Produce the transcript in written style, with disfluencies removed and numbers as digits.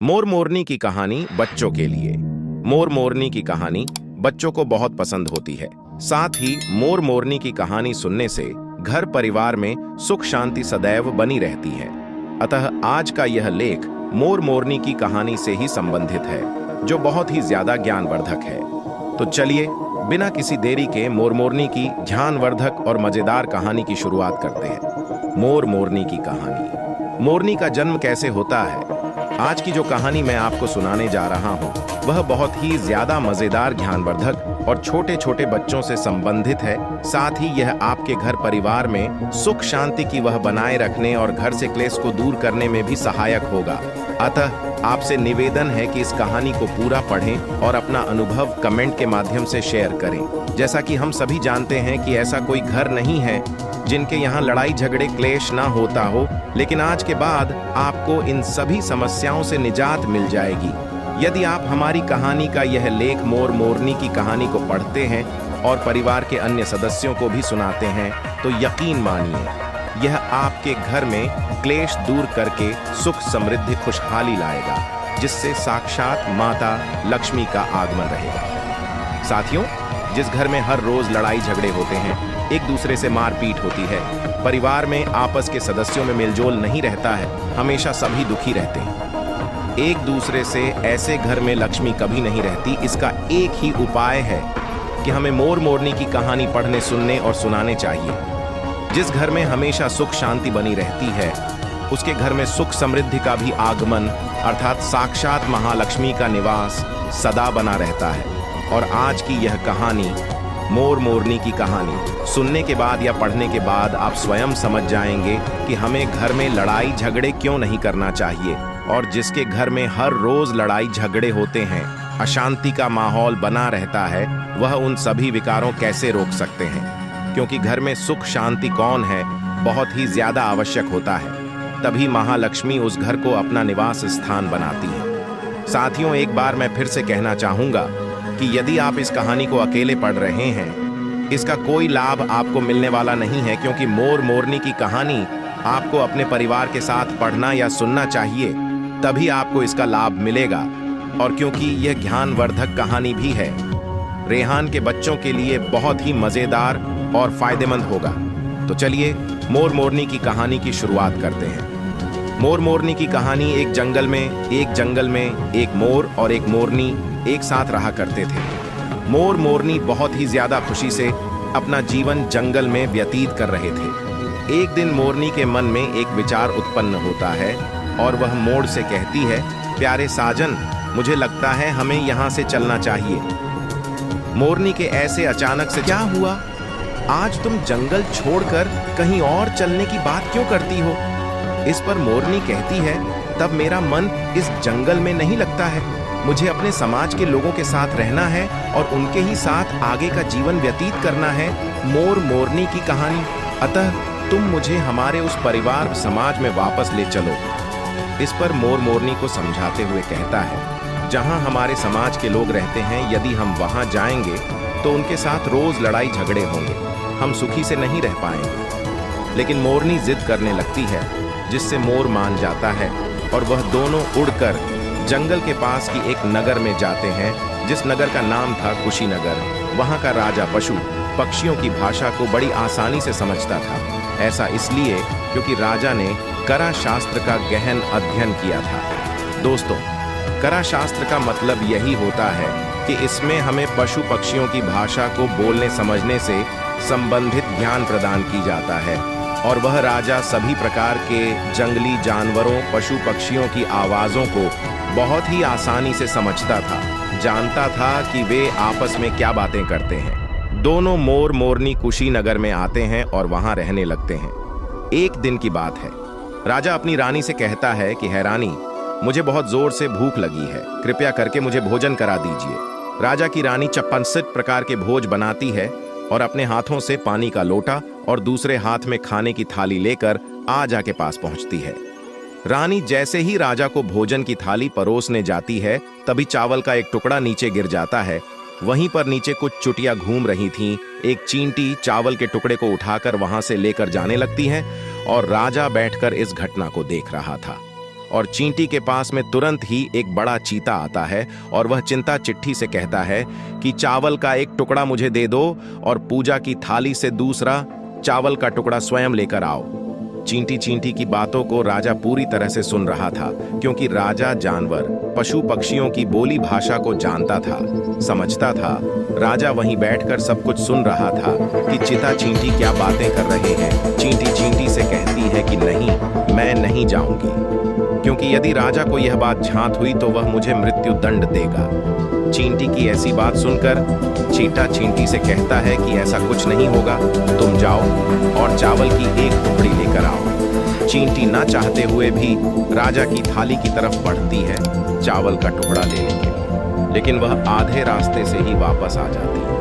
मोर मोरनी की कहानी बच्चों के लिए। मोर मोरनी की कहानी बच्चों को बहुत पसंद होती है। साथ ही मोर मोरनी की कहानी सुनने से घर परिवार में सुख शांति सदैव बनी रहती है। अतः आज का यह लेख मोर मोरनी की कहानी से ही संबंधित है, जो बहुत ही ज्यादा ज्ञानवर्धक है। तो चलिए बिना किसी देरी के मोर मोरनी की ध्यानवर्धक और मजेदार कहानी की शुरुआत करते हैं। मोर मोरनी की कहानी। मोरनी का जन्म कैसे होता है? आज की जो कहानी मैं आपको सुनाने जा रहा हूँ वह बहुत ही ज्यादा मजेदार, ज्ञानवर्धक और छोटे छोटे बच्चों से संबंधित है। साथ ही यह आपके घर परिवार में सुख शांति की वह बनाए रखने और घर से क्लेश को दूर करने में भी सहायक होगा। अतः आपसे निवेदन है कि इस कहानी को पूरा पढ़ें और अपना अनुभव कमेंट के माध्यम से शेयर करें। जैसा कि हम सभी जानते हैं कि ऐसा कोई घर नहीं है जिनके यहाँ लड़ाई झगड़े क्लेश ना होता हो, लेकिन आज के बाद आपको इन सभी समस्याओं से निजात मिल जाएगी यदि आप हमारी कहानी का यह लेख मोर मोरनी की कहानी को पढ़ते हैं और परिवार के अन्य सदस्यों को भी सुनाते हैं। तो यकीन मानिए यह आपके घर में क्लेश दूर करके सुख समृद्धि खुशहाली लाएगा, जिससे साक्षात माता लक्ष्मी का आगमन रहेगा। साथियों, जिस घर में हर रोज लड़ाई झगड़े होते हैं, एक दूसरे से मारपीट होती है, परिवार में आपस के सदस्यों में मेलजोल नहीं रहता है, हमेशा सभी दुखी रहते हैं, एक दूसरे से, ऐसे घर में लक्ष्मी कभी नहीं रहती। इसका एक ही उपाय है कि हमें मोर मोरनी की कहानी पढ़ने, सुनने और सुनाने चाहिए। जिस घर में हमेशा सुख शांति बनी रहती है, उसके घर में सुख समृद्धि का भी आगमन अर्थात साक्षात महालक्ष्मी का निवास सदा बना रहता है। और आज की यह कहानी मोर मोरनी की कहानी सुनने के बाद या पढ़ने के बाद आप स्वयं समझ जाएंगे कि हमें घर में लड़ाई झगड़े क्यों नहीं करना चाहिए, और जिसके घर में हर रोज लड़ाई झगड़े होते हैं, अशांति का माहौल बना रहता है, वह उन सभी विकारों कैसे रोक सकते हैं। क्योंकि घर में सुख शांति कौन है बहुत ही ज्यादा आवश्यक होता है, तभी महालक्ष्मी उस घर को अपना निवास स्थान बनाती है। साथियों, एक बार मैं फिर से कहना चाहूंगा कि यदि आप इस कहानी को अकेले पढ़ रहे हैं, इसका कोई लाभ आपको मिलने वाला नहीं है, क्योंकि मोर मोरनी की कहानी आपको अपने परिवार के साथ पढ़ना या सुनना चाहिए, तभी आपको इसका लाभ मिलेगा। और क्योंकि यह ज्ञानवर्धक कहानी भी है, रेहान के बच्चों के लिए बहुत ही मजेदार और फायदेमंद होगा। तो चलिए मोर मोरनी की कहानी की शुरुआत करते हैं। मोर मोरनी की कहानी। एक जंगल में एक मोर और एक मोरनी एक साथ रहा करते थे। मोर मोरनी बहुत ही ज्यादा खुशी से अपना जीवन जंगल में व्यतीत कर रहे थे। एक दिन मोरनी के मन में एक विचार उत्पन्न होता है और वह मोर से कहती है, प्यारे साजन, मुझे लगता है हमें यहाँ से चलना चाहिए। मोरनी के ऐसे अचानक से क्या हुआ? आज तुम जंगल छोड़कर कहीं और चलने की बात क्यों करती हो? इस पर मोरनी कहती है, तब मेरा मन इस जंगल में नहीं लगता है, मुझे अपने समाज के लोगों के साथ रहना है और उनके ही साथ आगे का जीवन व्यतीत करना है। मोर मोरनी की कहानी। अतः तुम मुझे हमारे उस परिवार समाज में वापस ले चलो। इस पर मोर मोरनी को समझाते हुए कहता है, जहां हमारे समाज के लोग रहते हैं, यदि हम वहां जाएंगे तो उनके साथ रोज लड़ाई झगड़े होंगे, हम सुखी से नहीं रह पाएंगे। लेकिन मोरनी जिद करने लगती है, जिससे मोर मान जाता है और वह दोनों उड़कर जंगल के पास की एक नगर में जाते हैं, जिस नगर का नाम था कुशीनगर। वहां का राजा पशु पक्षियों की भाषा को बड़ी आसानी से समझता था। ऐसा इसलिए क्योंकि राजा ने करा शास्त्र का गहन अध्ययन किया था। दोस्तों, करा शास्त्र का मतलब यही होता है कि इसमें हमें पशु पक्षियों की भाषा को बोलने समझने से संबंधित ज्ञान प्रदान की जाता है। और वह राजा सभी प्रकार के जंगली जानवरों, पशु पक्षियों की आवाजों को बहुत ही आसानी से समझता था, जानता था कि वे आपस में क्या बातें करते हैं। दोनों मोर मोरनी कुशीनगर में आते हैं और वहां रहने लगते हैं। एक दिन की बात है, राजा अपनी रानी से कहता है कि है रानी, मुझे बहुत जोर से भूख लगी है, कृपया करके मुझे भोजन करा दीजिए। राजा की रानी 56 प्रकार के भोज बनाती है और अपने हाथों से पानी का लोटा और दूसरे हाथ में खाने की थाली लेकर आजा के पास पहुंचती है। रानी जैसे ही राजा को भोजन की थाली परोसने जाती है, तभी चावल का एक टुकड़ा नीचे गिर जाता है। वहीं पर नीचे कुछ चुटिया घूम रही थीं। एक चींटी चावल के टुकड़े को उठाकर वहां से लेकर जाने लगती है और राजा बैठकर इस घटना को देख रहा था। और चींटी के पास में तुरंत ही एक बड़ा चीता आता है और वह चिंता चिट्ठी से कहता है कि चावल का एक टुकड़ा मुझे दे दो और पूजा की थाली से दूसरा चावल का टुकड़ा स्वयं लेकर आओ। चींटी चींटी की बातों को राजा पूरी तरह से सुन रहा था, क्योंकि राजा जानवर पशु पक्षियों की बोली भाषा को जानता था, समझता था। राजा वहीं बैठकर सब कुछ सुन रहा था कि चिता चींटी क्या बातें कर रहे हैं। चींटी चींटी से कहती है कि नहीं, मैं नहीं जाऊंगी, क्योंकि यदि राजा को यह बात झांत हुई तो वह मुझे मृत्यु दंड देगा। चींटी की ऐसी बात सुनकर चींटा चींटी से कहता है कि ऐसा कुछ नहीं होगा, तुम जाओ और चावल की एक टुकड़ी लेकर आओ। चींटी ना चाहते हुए भी राजा की थाली की तरफ बढ़ती है चावल का टुकड़ा लेने के लिए, लेकिन वह आधे रास्ते से ही वापस आ जाती है।